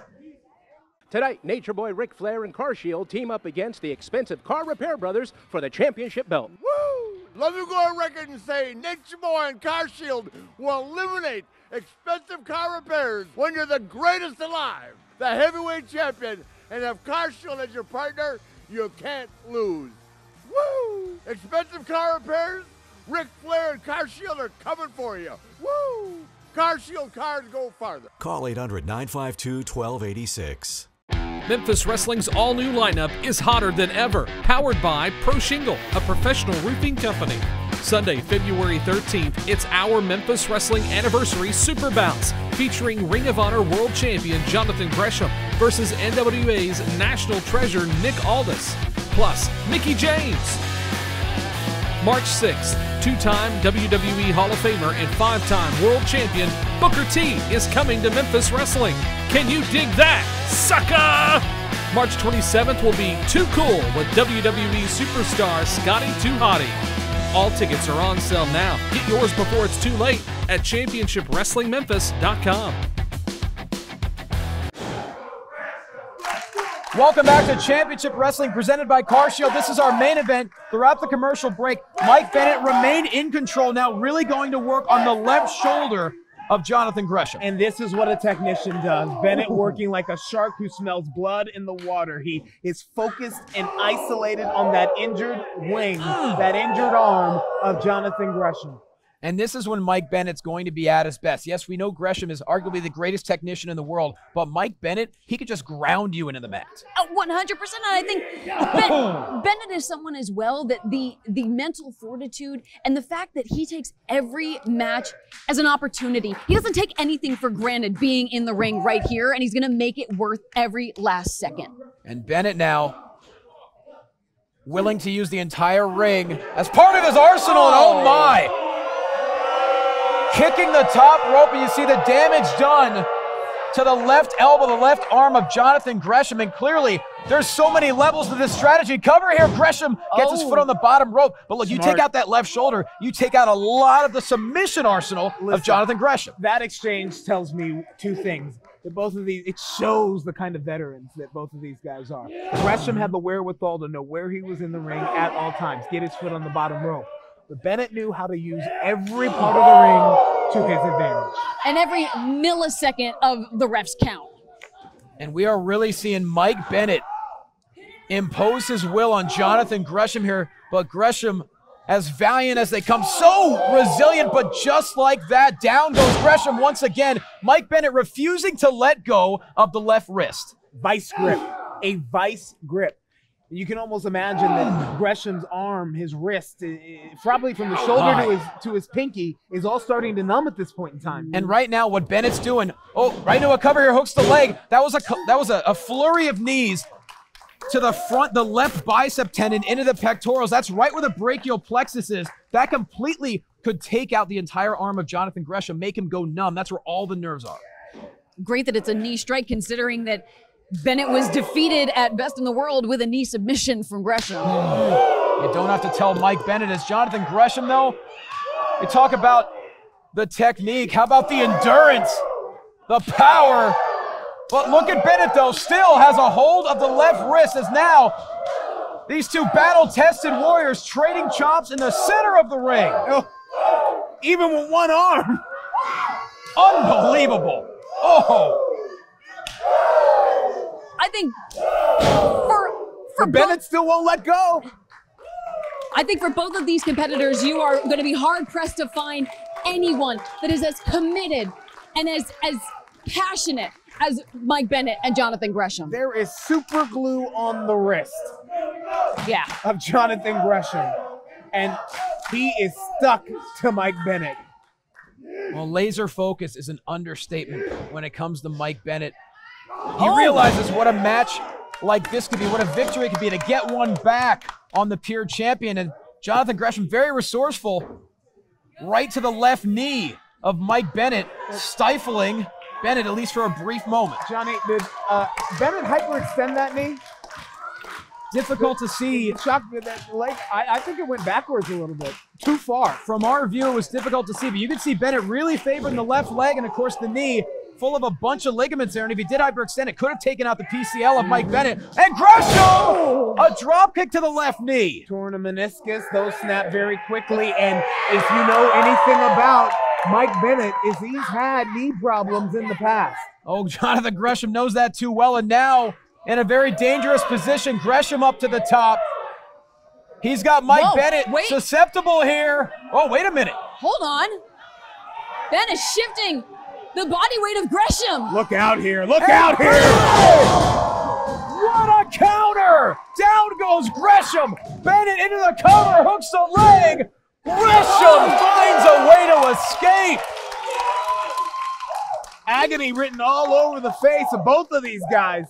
Speaker 1: Tonight, Nature Boy Ric Flair and CARSHIELD team up against the expensive Car Repair Brothers for the championship belt.
Speaker 8: Woo! Let me go on record and say Nature Boy and CARSHIELD will eliminate expensive car repairs when you're the greatest alive, the heavyweight champion, and have CARSHIELD as your partner, you can't lose. Woo! Expensive car repairs? Ric Flair and CARSHIELD are coming for you. Woo! CARSHIELD cars go farther.
Speaker 14: Call 800-952-1286.
Speaker 9: Memphis Wrestling's all-new lineup is hotter than ever, powered by Shingle, a professional roofing company. Sunday, February 13th, it's our Memphis Wrestling Anniversary Super Bouts, featuring Ring of Honor World Champion Jonathan Gresham versus NWA's National Treasure Nick Aldis, plus Mickie James. March 6th, two-time WWE Hall of Famer and 5-time World Champion Booker T is coming to Memphis Wrestling. Can you dig that, sucker? March 27th will be Too Cool with WWE superstar Scotty Hotty. All tickets are on sale now. Get yours before it's too late at ChampionshipWrestlingMemphis.com.
Speaker 12: Welcome back to Championship Wrestling presented by CARSHIELD. This is our main event. Throughout the commercial break, Mike Bennett remained in control, now really going to work on the left shoulder of Jonathan Gresham.
Speaker 14: And this is what a technician does. Bennett working like a shark who smells blood in the water. He is focused and isolated on that injured wing, that injured arm of Jonathan Gresham.
Speaker 12: And this is when Mike Bennett's going to be at his best. Yes, we know Gresham is arguably the greatest technician in the world, but Mike Bennett, he could just ground you into the mat.
Speaker 13: 100%. And I think Bennett is someone as well that the mental fortitude and the fact that he takes every match as an opportunity. He doesn't take anything for granted being in the ring right here, and he's going to make it worth every last second.
Speaker 12: And Bennett now willing to use the entire ring as part of his arsenal, and oh my! Kicking the top rope, and you see the damage done to the left elbow, the left arm of Jonathan Gresham, and clearly there's so many levels to this strategy. Cover here, Gresham gets his foot on the bottom rope, but look, you take out that left shoulder, you take out a lot of the submission arsenal of Jonathan Gresham.
Speaker 14: That exchange tells me two things. That both of these, it shows the kind of veterans that both of these guys are. Gresham had the wherewithal to know where he was in the ring at all times, get his foot on the bottom rope. But Bennett knew how to use every part of the ring to his advantage.
Speaker 13: And every millisecond of the ref's count.
Speaker 12: And we are really seeing Mike Bennett impose his will on Jonathan Gresham here, but Gresham, as valiant as they come, so resilient, but just like that, down goes Gresham once again. Mike Bennett refusing to let go of the left wrist.
Speaker 14: Vice grip, a vice grip. You can almost imagine that Gresham's arm, his wrist, probably from the shoulder to his pinky, is all starting to numb at this point in time.
Speaker 12: And right now, what Bennett's doing, right into a cover here, hooks the leg. That was a flurry of knees to the front, the left bicep tendon into the pectorals. That's right where the brachial plexus is. That completely could take out the entire arm of Jonathan Gresham, make him go numb. That's where all the nerves are.
Speaker 13: Great that it's a knee strike, considering that Bennett was defeated at Best in the World with a knee submission from Gresham.
Speaker 12: You don't have to tell Mike Bennett. As Jonathan Gresham, though, we talk about the technique. How about the endurance, the power? But look at Bennett, though, still has a hold of the left wrist, as now these two battle-tested warriors trading chops in the center of the ring.
Speaker 14: Even with one arm.
Speaker 12: Unbelievable. Oh.
Speaker 13: I think for
Speaker 14: Bennett still won't let go.
Speaker 13: I think for both of these competitors, you are going to be hard-pressed to find anyone that is as committed and as passionate as Mike Bennett and Jonathan Gresham.
Speaker 14: There is super glue on the wrist
Speaker 13: of
Speaker 14: Jonathan Gresham, and he is stuck to Mike Bennett.
Speaker 12: Well, laser focus is an understatement when it comes to Mike Bennett. He realizes what a match like this could be, what a victory it could be to get one back on the pure champion. And Jonathan Gresham, very resourceful, right to the left knee of Mike Bennett, stifling Bennett, at least for a brief moment.
Speaker 14: Johnny, did Bennett hyperextend that knee?
Speaker 12: Difficult to see.
Speaker 14: It shocked me that leg. I think it went backwards a little bit. Too far.
Speaker 12: From our view, it was difficult to see, but you could see Bennett really favoring the left leg, and of course the knee full of a bunch of ligaments there, and if he did hyperextend, it could have taken out the PCL of Mike Bennett. And Gresham! A drop kick to the left knee.
Speaker 14: Torn a meniscus, those snap very quickly, and if you know anything about Mike Bennett, is he's had knee problems in the past.
Speaker 12: Oh, Jonathan Gresham knows that too well, and now in a very dangerous position, Gresham up to the top. He's got Mike Bennett susceptible here. Oh, wait a minute.
Speaker 13: Hold on. Bennett shifting the body weight of Gresham.
Speaker 14: Look out here. Look out here.
Speaker 12: What a counter. Down goes Gresham. Bennett into the cover, hooks the leg. Gresham finds a way to escape.
Speaker 14: Agony written all over the face of both of these guys.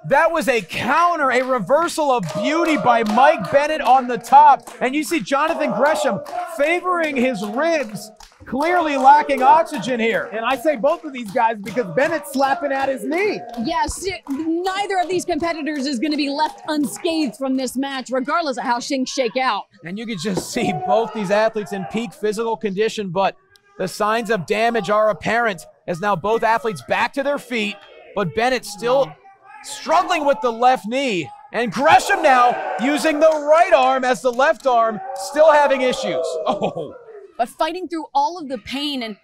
Speaker 12: That was a counter, a reversal of beauty by Mike Bennett on the top. And you see Jonathan Gresham favoring his ribs, clearly lacking oxygen here.
Speaker 14: And I say both of these guys because Bennett's slapping at his knee.
Speaker 13: Yes, neither of these competitors is going to be left unscathed from this match, regardless of how things shake out.
Speaker 12: And you can just see both these athletes in peak physical condition, but the signs of damage are apparent as now both athletes back to their feet, but Bennett still struggling with the left knee. And Gresham now using the right arm as the left arm, still having issues. Oh.
Speaker 13: But fighting through all of the pain, and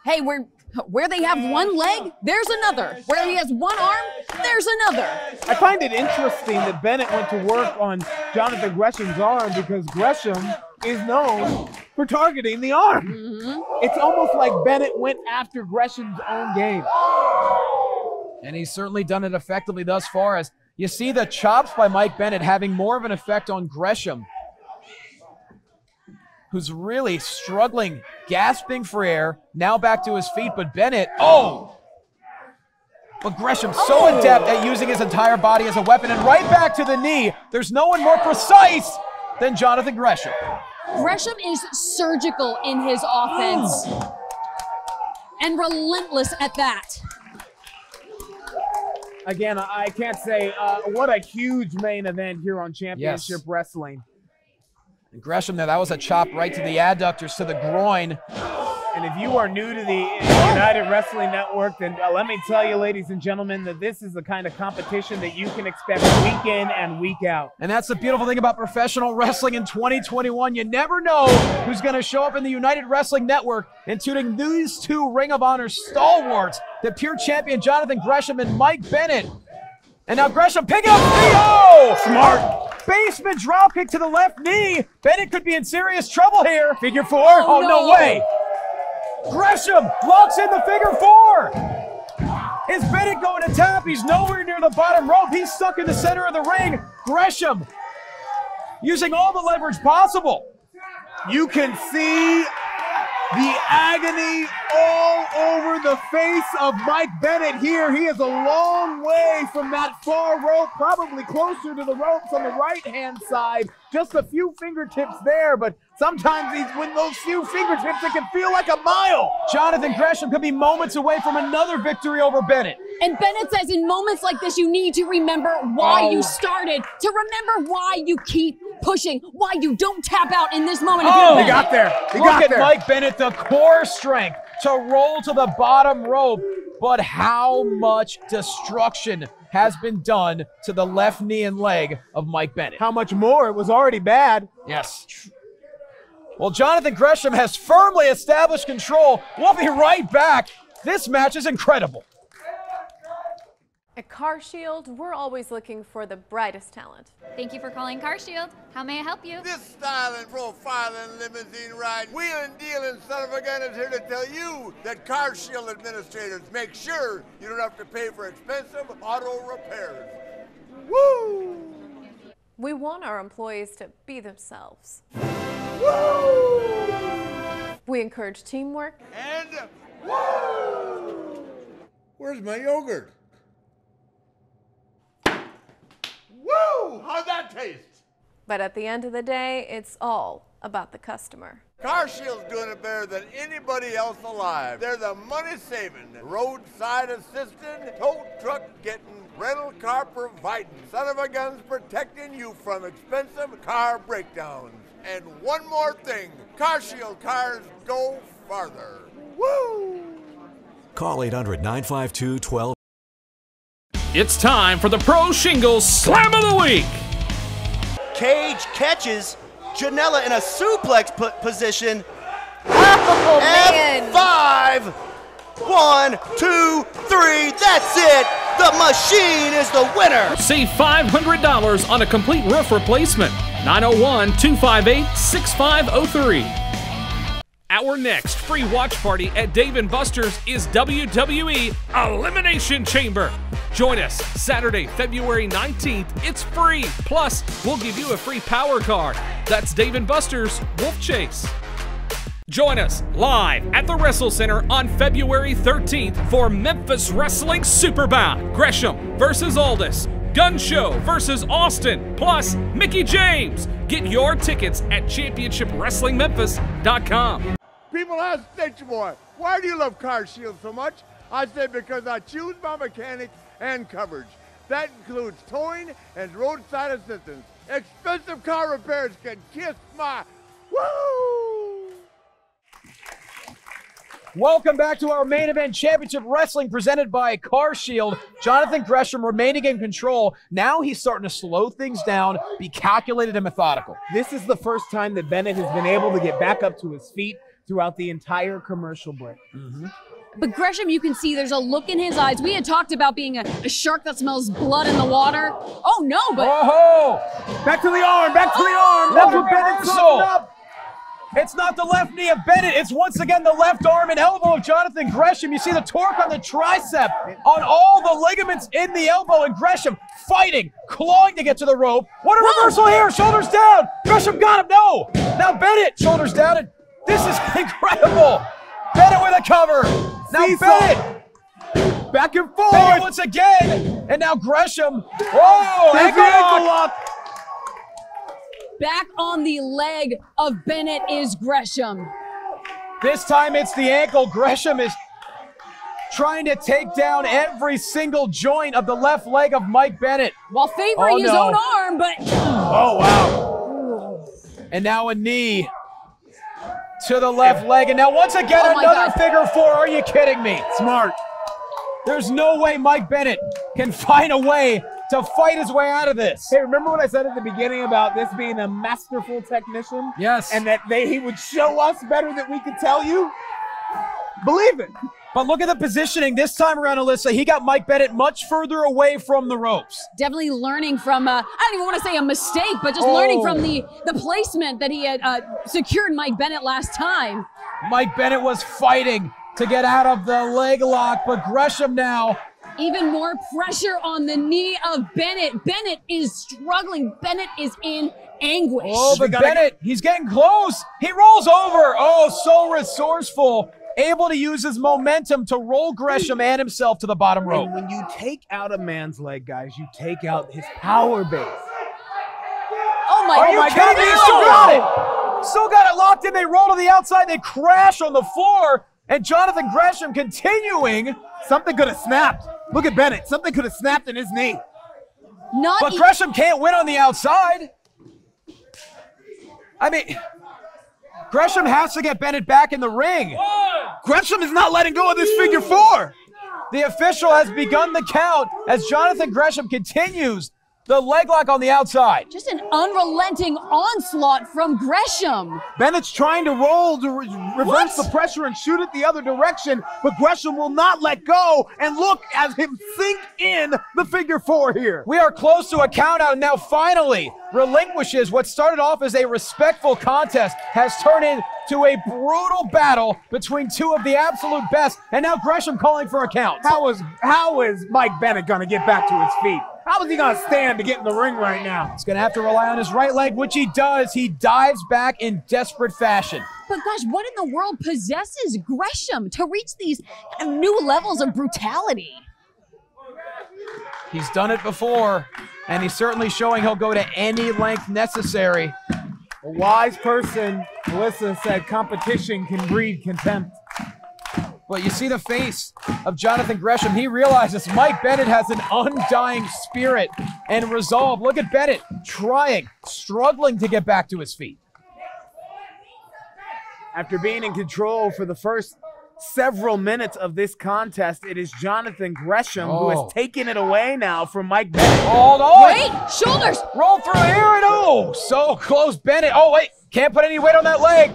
Speaker 13: hey, where they have one leg, there's another. Where he has one arm, there's another.
Speaker 14: I find it interesting that Bennett went to work on Jonathan Gresham's arm because Gresham is known for targeting the arm. It's almost like Bennett went after Gresham's own game.
Speaker 12: And he's certainly done it effectively thus far, as you see the chops by Mike Bennett having more of an effect on Gresham, who's really struggling, gasping for air, now back to his feet, but Bennett, But Gresham so adept at using his entire body as a weapon, and right back to the knee. There's no one more precise than Jonathan Gresham.
Speaker 13: Gresham is surgical in his offense and relentless at that.
Speaker 14: Again, I can't say what a huge main event here on Championship Wrestling.
Speaker 12: And Gresham there, that was a chop right to the adductors, to the groin.
Speaker 14: And if you are new to the United Wrestling Network, then let me tell you, ladies and gentlemen, that this is the kind of competition that you can expect week in and week out.
Speaker 12: And that's the beautiful thing about professional wrestling in 2021. You never know who's going to show up in the United Wrestling Network, including these two Ring of Honor stalwarts, the pure champion Jonathan Gresham and Mike Bennett. And now Gresham picking up 3-0!
Speaker 14: Smart.
Speaker 12: Basement dropkick to the left knee. Bennett could be in serious trouble here.
Speaker 14: Figure four.
Speaker 12: Oh, no way. Gresham locks in the figure four. Is Bennett going to tap? He's nowhere near the bottom rope. He's stuck in the center of the ring. Gresham using all the leverage possible.
Speaker 14: You can see the agony all over the face of Mike Bennett here. He is a long way from that far rope, probably closer to the ropes on the right-hand side. Just a few fingertips there, but sometimes with those few fingertips, it can feel like a mile.
Speaker 12: Jonathan Gresham could be moments away from another victory over Bennett.
Speaker 13: And Bennett says in moments like this, you need to remember why you started, to remember why you keep pushing, why you don't tap out in this moment.
Speaker 14: He got there.
Speaker 12: Look at Mike Bennett, the core strength to roll to the bottom rope. But how much destruction has been done to the left knee and leg of Mike Bennett?
Speaker 14: How much more? It was already bad.
Speaker 12: Yes. Well, Jonathan Gresham has firmly established control. We'll be right back. This match is incredible.
Speaker 11: At CARSHIELD, we're always looking for the brightest talent.
Speaker 15: Thank you for calling CARSHIELD. How may I help you?
Speaker 8: This styling, profiling, limousine ride, wheeling, dealing son of a gun is here to tell you that CARSHIELD administrators make sure you don't have to pay for expensive auto repairs. Woo!
Speaker 11: We want our employees to be themselves.
Speaker 8: Woo!
Speaker 11: We encourage teamwork.
Speaker 8: And woo! Where's my yogurt? Woo! How'd that taste?
Speaker 11: But at the end of the day, it's all about the customer.
Speaker 8: CARSHIELD's doing it better than anybody else alive. They're the money-saving, roadside assisting, tow truck getting, rental car providing, son of a guns protecting you from expensive car breakdowns. And one more thing, CARSHIELD cars go farther. Woo!
Speaker 16: Call 800-952-12.
Speaker 9: It's time for the Pro Shingles Slam of the Week.
Speaker 10: Cage catches Janela in a suplex position.
Speaker 11: Oh, man.
Speaker 10: F5. 1, 2, 3. That's it. The machine is the winner.
Speaker 9: Save $500 on a complete roof replacement. 901-258-6503. Our next free watch party at Dave & Buster's is WWE Elimination Chamber. Join us Saturday, February 19th. It's free. Plus, we'll give you a free power card. That's Dave & Buster's Wolf Chase. Join us live at the Wrestle Center on February 13th for Memphis Wrestling Super BOUT. Gresham versus Aldis. GunShow versus Austin, plus Mickie James. Get your tickets at ChampionshipWrestlingMemphis.com.
Speaker 8: People ask Nature Boy, why do you love CARSHIELD so much? I say because I choose my mechanic and coverage. That includes towing and roadside assistance. Expensive car repairs can kiss my woo!
Speaker 12: Welcome back to our main event championship wrestling presented by CARSHIELD. Jonathan Gresham remaining in control. Now he's starting to slow things down, be calculated and methodical.
Speaker 14: This is the first time that Bennett has been able to get back up to his feet throughout the entire commercial break.
Speaker 13: But Gresham, you can see there's a look in his eyes. We had talked about being a shark that smells blood in the water. Oh no, but
Speaker 12: back to the arm, back to the arm. That's what Bennett's talking about. It's not the left knee of Bennett. It's once again the left arm and elbow of Jonathan Gresham. You see the torque on the tricep, on all the ligaments in the elbow, and Gresham fighting, clawing to get to the rope. What a reversal here, shoulders down. Gresham got him, no. Now Bennett, shoulders down, and this is incredible. Bennett with a cover. Now Bennett.
Speaker 14: Back and forth.
Speaker 12: Bennett once again, and now Gresham. Whoa, ankle lock.
Speaker 13: back on the leg of Bennett is Gresham.
Speaker 12: This time it's the ankle. Gresham is trying to take down every single joint of the left leg of Mike Bennett.
Speaker 13: While favoring his own arm, but...
Speaker 12: Oh, wow. And now a knee to the left leg. And now once again, another figure four. Are you kidding me?
Speaker 14: Smart.
Speaker 12: There's no way Mike Bennett can find a way to fight his way out of this.
Speaker 14: Hey, remember what I said at the beginning about this being a masterful technician?
Speaker 12: Yes.
Speaker 14: And that he would show us better than we could tell you? Believe it.
Speaker 12: But look at the positioning this time around, Alyssa. He got Mike Bennett much further away from the ropes.
Speaker 13: Definitely learning from, I don't even want to say a mistake, but just learning from the placement that he had secured Mike Bennett last time.
Speaker 12: Mike Bennett was fighting to get out of the leg lock, but Gresham now.
Speaker 13: Even more pressure on the knee of Bennett. Bennett is struggling. Bennett is in anguish.
Speaker 12: Oh, but Bennett, he's getting close. He rolls over. Oh, so resourceful. Able to use his momentum to roll Gresham and himself to the bottom rope.
Speaker 14: And when you take out a man's leg, guys, you take out his power base.
Speaker 13: Oh my
Speaker 12: God. Are you kidding me? He still got it. Still got it locked in. They roll to the outside. They crash on the floor. And Jonathan Gresham continuing.
Speaker 14: Something could have snapped. Look at Bennett. Something could have snapped in his knee.
Speaker 12: But Gresham can't win on the outside. I mean, Gresham has to get Bennett back in the ring.
Speaker 14: Gresham is not letting go of this figure four.
Speaker 12: The official has begun the count as Jonathan Gresham continues the leg lock on the outside.
Speaker 13: Just an unrelenting onslaught from Gresham.
Speaker 14: Bennett's trying to roll to reverse the pressure and shoot it the other direction, but Gresham will not let go, and look at him sink in the figure four here.
Speaker 12: We are close to a count out, and now finally relinquishes what started off as a respectful contest, has turned into a brutal battle between two of the absolute best, and now Gresham calling for a count.
Speaker 14: How is Mike Bennett going to get back to his feet? How is he going to stand to get in the ring right now?
Speaker 12: He's going to have to rely on his right leg, which he does. He dives back in desperate fashion.
Speaker 13: But gosh, what in the world possesses Gresham to reach these new levels of brutality?
Speaker 12: He's done it before, and he's certainly showing he'll go to any length necessary.
Speaker 14: A wise person, Melissa, said competition can breed contempt.
Speaker 12: But you see the face of Jonathan Gresham. He realizes Mike Bennett has an undying spirit and resolve. Look at Bennett trying, struggling to get back to his feet.
Speaker 14: After being in control for the first several minutes of this contest, it is Jonathan Gresham who has taken it away now from Mike Bennett.
Speaker 12: Hold on.
Speaker 13: Wait, shoulders.
Speaker 12: Roll through here and so close. Bennett. Oh, wait. Can't put any weight on that leg.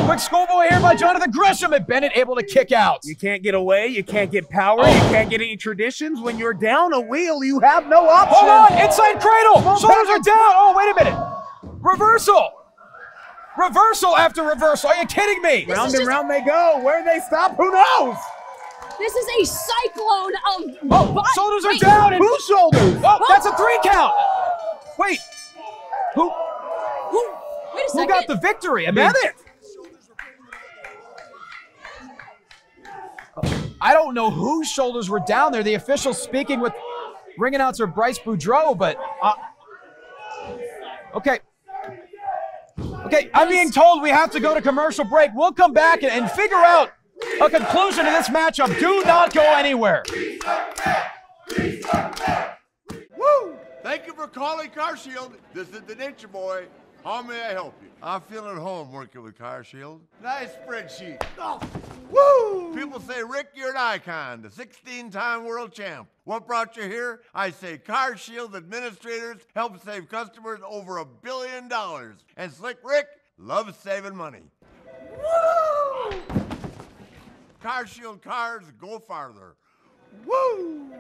Speaker 12: Quick schoolboy here by Jonathan Gresham, and Bennett able to kick out.
Speaker 14: You can't get away. You can't get power. You can't get any traditions. When you're down a wheel, you have no option.
Speaker 12: Hold on. Inside cradle. Shoulders are down. Oh, wait a minute. Reversal. Reversal after reversal. Are you kidding me?
Speaker 14: Round and round they go. Where they stop, who knows?
Speaker 13: This is a cyclone of...
Speaker 12: shoulders are down. And
Speaker 14: whose shoulders?
Speaker 12: Oh, that's a 3 count. Wait. Who?
Speaker 13: Wait a
Speaker 12: Who
Speaker 13: second.
Speaker 12: got the victory? I mean,
Speaker 14: Bennett.
Speaker 12: I don't know whose shoulders were down there. The official speaking with ring announcer Bryce Boudreau, but okay. Okay, I'm being told we have to go to commercial break. We'll come back and figure out a conclusion to this matchup. Do not go anywhere.
Speaker 8: Woo! Thank you for calling CARSHIELD. This is the Nature Boy. How may I help you? I feel at home working with CARSHIELD. Nice spreadsheet.
Speaker 10: Oh.
Speaker 8: Woo! People say, Rick, you're an icon, the 16-time world champ. What brought you here? I say CARSHIELD administrators help save customers over $1 billion. And Slick Rick loves saving money. Woo! CARSHIELD cars go farther. Woo!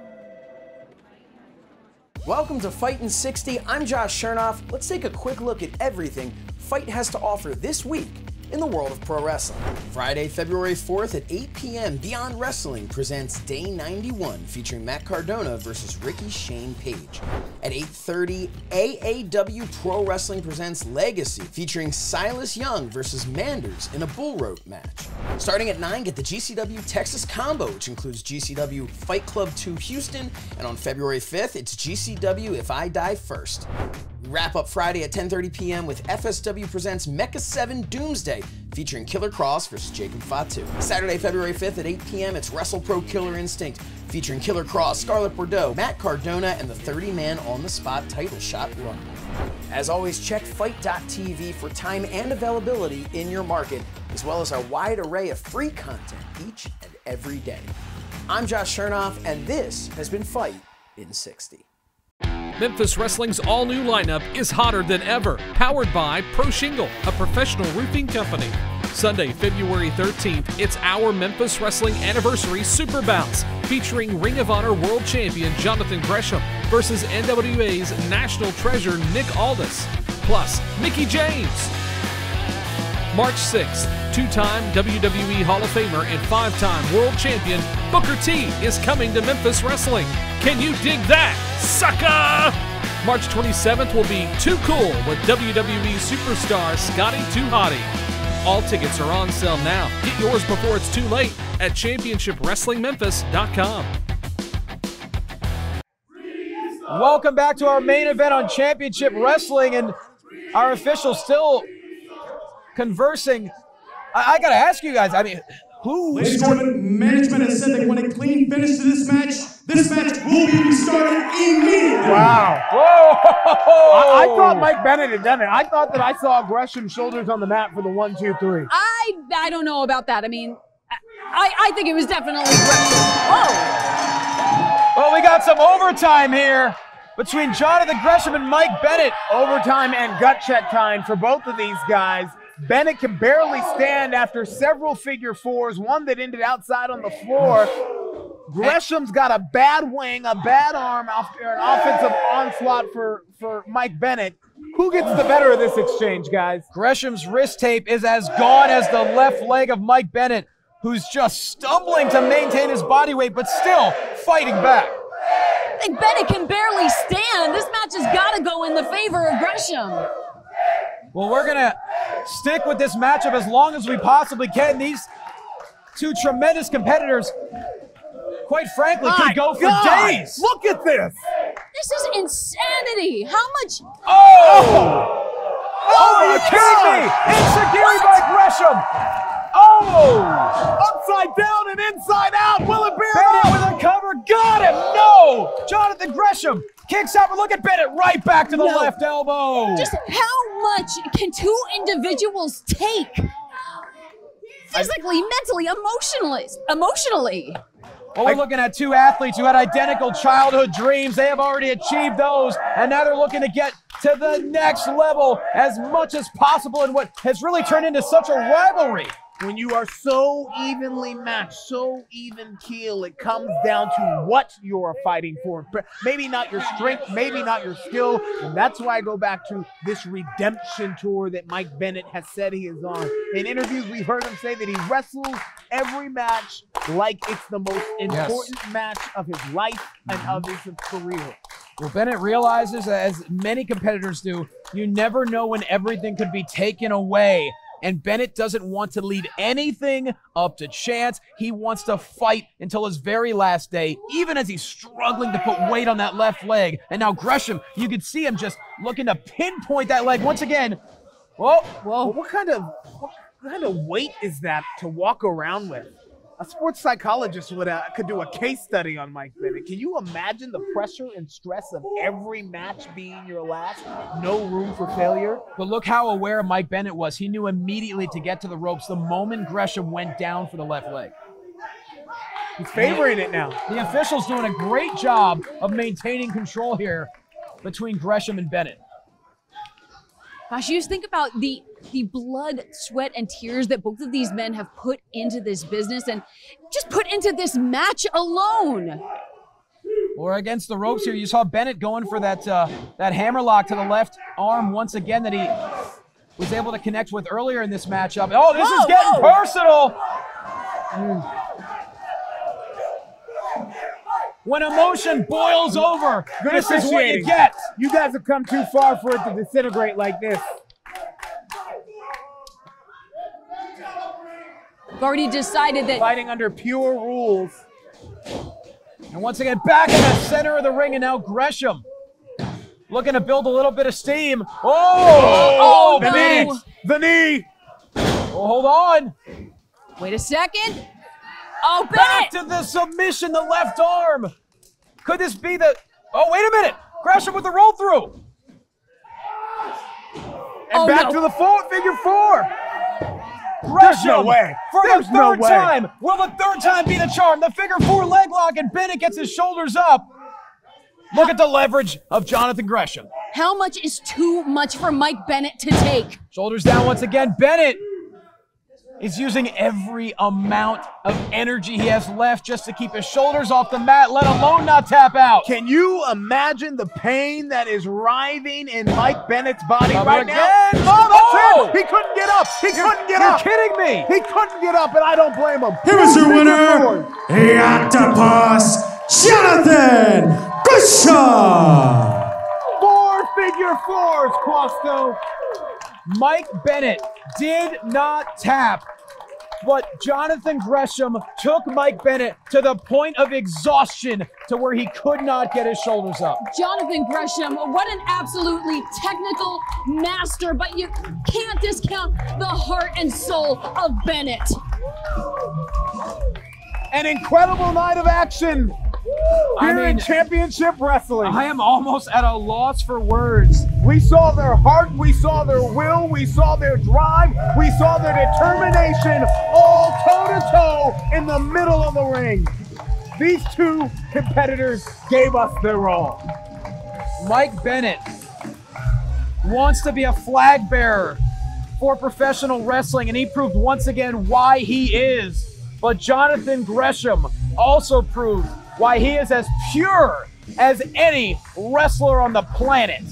Speaker 7: Welcome to Fight in 60. I'm Josh Chernoff. Let's take a quick look at everything Fight has to offer this week in the world of pro wrestling. Friday, February 4th at 8 p.m., Beyond Wrestling presents Day 91 featuring Matt Cardona versus Ricky Shane Page. At 8:30, AAW Pro Wrestling presents Legacy featuring Silas Young versus Manders in a bull rope match. Starting at 9, get the GCW Texas Combo, which includes GCW Fight Club 2 Houston, and on February 5th, it's GCW If I Die First. We wrap up Friday at 10:30 p.m. with FSW presents Mecha 7 Doomsday featuring Killer Cross versus Jacob Fatu. Saturday, February 5th at 8 p.m. it's WrestlePro Killer Instinct featuring Killer Cross, Scarlett Bordeaux, Matt Cardona, and the 30-man on-the-spot title shot run. As always, check Fight.tv for time and availability in your market, as well as our wide array of free content each and every day. I'm Josh Chernoff, and this has been Fight in 60.
Speaker 9: Memphis Wrestling's all-new lineup is hotter than ever, powered by Shingle, a professional roofing company. Sunday, February 13th, it's our Memphis Wrestling Anniversary Super Bouts, featuring Ring of Honor World Champion Jonathan Gresham versus NWA's National Treasure Nick Aldis, plus Mickie James. March 6th, two-time WWE Hall of Famer and 5-time World Champion Booker T is coming to Memphis Wrestling. Can you dig that, sucker? March 27th will be Too Cool with WWE superstar Scotty Too Hotty. All tickets are on sale now. Get yours before it's too late at ChampionshipWrestlingMemphis.com.
Speaker 12: Welcome back to our main event on Championship Wrestling, and our officials still conversing. I gotta ask you guys, I mean, who?
Speaker 17: Ladies and gentlemen, management has said they want a clean finish to this match. This match will be restarted immediately.
Speaker 12: Wow. Whoa! I thought Mike Bennett had done it. I thought that I saw Gresham's shoulders on the mat for the 1, 2, 3.
Speaker 13: I don't know about that. I mean, I think it was definitely Gresham. Whoa!
Speaker 12: Well, we got some overtime here between Jonathan Gresham and Mike Bennett. Overtime and gut check time for both of these guys. Bennett can barely stand after several figure fours, one that ended outside on the floor. Gresham's got a bad wing, a bad arm after an offensive onslaught for Mike Bennett. Who gets the better of this exchange, guys? Gresham's wrist tape is as gone as the left leg of Mike Bennett, who's just stumbling to maintain his body weight, but still fighting back.
Speaker 13: I think Bennett can barely stand. This match has got to go in the favor of Gresham.
Speaker 12: Well, we're going to stick with this matchup as long as we possibly can. These two tremendous competitors, quite frankly, could go for days. Look at this.
Speaker 13: This is insanity. How much?
Speaker 12: Oh, are you kidding me? Insecurity by Gresham. Oh, upside down and inside out. Will it be Bennett with a cover? Got him. No. Jonathan Gresham kicks out, but look at Bennett right back to the left elbow.
Speaker 13: Just how much can two individuals take? Physically, mentally, emotionally.
Speaker 12: Well, we're looking at two athletes who had identical childhood dreams. They have already achieved those, and now they're looking to get to the next level as much as possible in what has really turned into such a rivalry.
Speaker 14: When you are so evenly matched, so even keel, it comes down to what you're fighting for. Maybe not your strength, maybe not your skill. And that's why I go back to this redemption tour that Mike Bennett has said he is on. In interviews, we've heard him say that he wrestles every match like it's the most important match of his life and of his career.
Speaker 12: Well, Bennett realizes, as many competitors do, you never know when everything could be taken away. And Bennett doesn't want to leave anything up to chance. He wants to fight until his very last day, even as he's struggling to put weight on that left leg. And now Gresham, you can see him just looking to pinpoint that leg once again.
Speaker 14: Well, what kind of weight is that to walk around with? A sports psychologist could do a case study on Mike Bennett. Can you imagine the pressure and stress of every match being your last? No room for failure?
Speaker 12: But look how aware Mike Bennett was. He knew immediately to get to the ropes the moment Gresham went down for the left leg.
Speaker 14: He's favoring it now.
Speaker 12: The official's doing a great job of maintaining control here between Gresham and Bennett.
Speaker 13: Gosh, you just think about the blood, sweat, and tears that both of these men have put into this business and just put into this match alone.
Speaker 12: Or against the ropes here, you saw Bennett going for that hammerlock to the left arm once again that he was able to connect with earlier in this matchup. Oh, this is getting personal. When emotion boils over, this is what you get.
Speaker 14: You guys have come too far for it to disintegrate like this.
Speaker 13: We've already decided that
Speaker 14: fighting under pure rules.
Speaker 12: And once again, back in the center of the ring, and now Gresham looking to build a little bit of steam. Oh,
Speaker 14: the knee! The knee!
Speaker 12: Oh, hold on.
Speaker 13: Wait a second. Oh, Bennett!
Speaker 12: Back to the submission, the left arm. Could this be the... Oh, wait a minute. Gresham with the roll through.
Speaker 14: And back to the figure four.
Speaker 12: Gresham,
Speaker 14: there's no way.
Speaker 12: For
Speaker 14: there's
Speaker 12: the third
Speaker 14: no
Speaker 12: time.
Speaker 14: Way.
Speaker 12: Will the third time be the charm? The figure four leg lock, and Bennett gets his shoulders up. Look at the leverage of Jonathan Gresham.
Speaker 13: How much is too much for Mike Bennett to take?
Speaker 12: Shoulders down once again. Bennett is using every amount of energy he has left just to keep his shoulders off the mat, let alone not tap out.
Speaker 14: Can you imagine the pain that is writhing in Mike Bennett's body right now?
Speaker 12: Oh,
Speaker 14: that's it! He couldn't get up! He couldn't get up!
Speaker 12: You're kidding me!
Speaker 14: He couldn't get up, and I don't blame him.
Speaker 17: Here is your winner, the Octopus, Jonathan Gresham!
Speaker 14: 4 figure fours, Quasto.
Speaker 12: Mike Bennett did not tap, but Jonathan Gresham took Mike Bennett to the point of exhaustion to where he could not get his shoulders up.
Speaker 13: Jonathan Gresham, what an absolutely technical master, but you can't discount the heart and soul of Bennett.
Speaker 14: An incredible night of action here in Championship Wrestling.
Speaker 12: I am almost at a loss for words.
Speaker 14: We saw their heart, we saw their will, we saw their drive, we saw their determination, all toe-to-toe in the middle of the ring. These two competitors gave us their all.
Speaker 12: Mike Bennett wants to be a flag bearer for professional wrestling, and he proved once again why he is. But Jonathan Gresham also proved why he is as pure as any wrestler on the planet.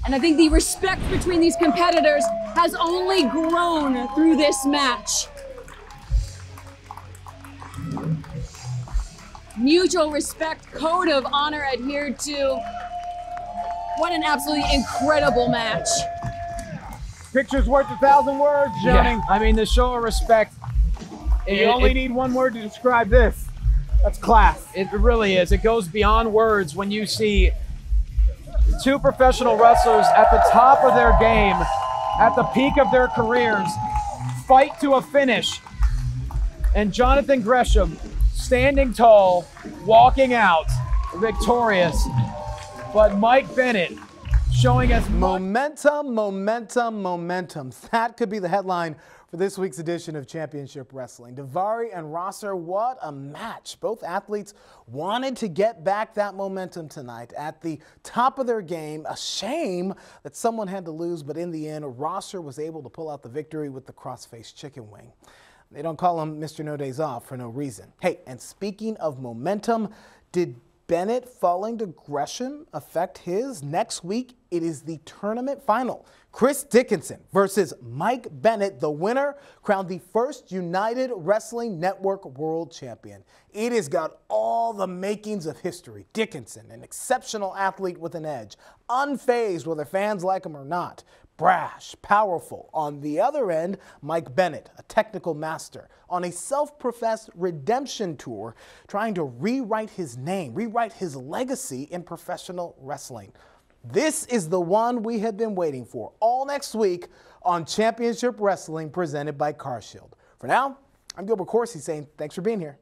Speaker 13: And I think the respect between these competitors has only grown through this match. Mutual respect, code of honor adhered to. What an absolutely incredible match.
Speaker 14: Picture's worth 1,000 words, Johnny.
Speaker 12: Yeah, I mean, the show of respect.
Speaker 14: You only need one word to describe this. That's class.
Speaker 12: It really is. It goes beyond words when you see two professional wrestlers at the top of their game, at the peak of their careers, fight to a finish. And Jonathan Gresham standing tall, walking out victorious. But Mike Bennett showing us
Speaker 2: momentum, momentum, momentum. That could be the headline for this week's edition of Championship Wrestling. DAIVARI and Rosser, what a match. Both athletes wanted to get back that momentum tonight at the top of their game. A shame that someone had to lose, but in the end, Rosser was able to pull out the victory with the cross-face chicken wing. They don't call him Mr. No Days Off for no reason. Hey, and speaking of momentum, did Bennett falling to Gresham affect his? Next week, it is the tournament final. Chris Dickinson versus Mike Bennett, the winner, crowned the first United Wrestling Network World Champion. It has got all the makings of history. Dickinson, an exceptional athlete with an edge, unfazed whether fans like him or not. Brash, powerful. On the other end, Mike Bennett, a technical master, on a self-professed redemption tour, trying to rewrite his name, rewrite his legacy in professional wrestling. This is the one we have been waiting for all next week on Championship Wrestling presented by CARSHIELD. For now, I'm Gilbert Corsey saying thanks for being here.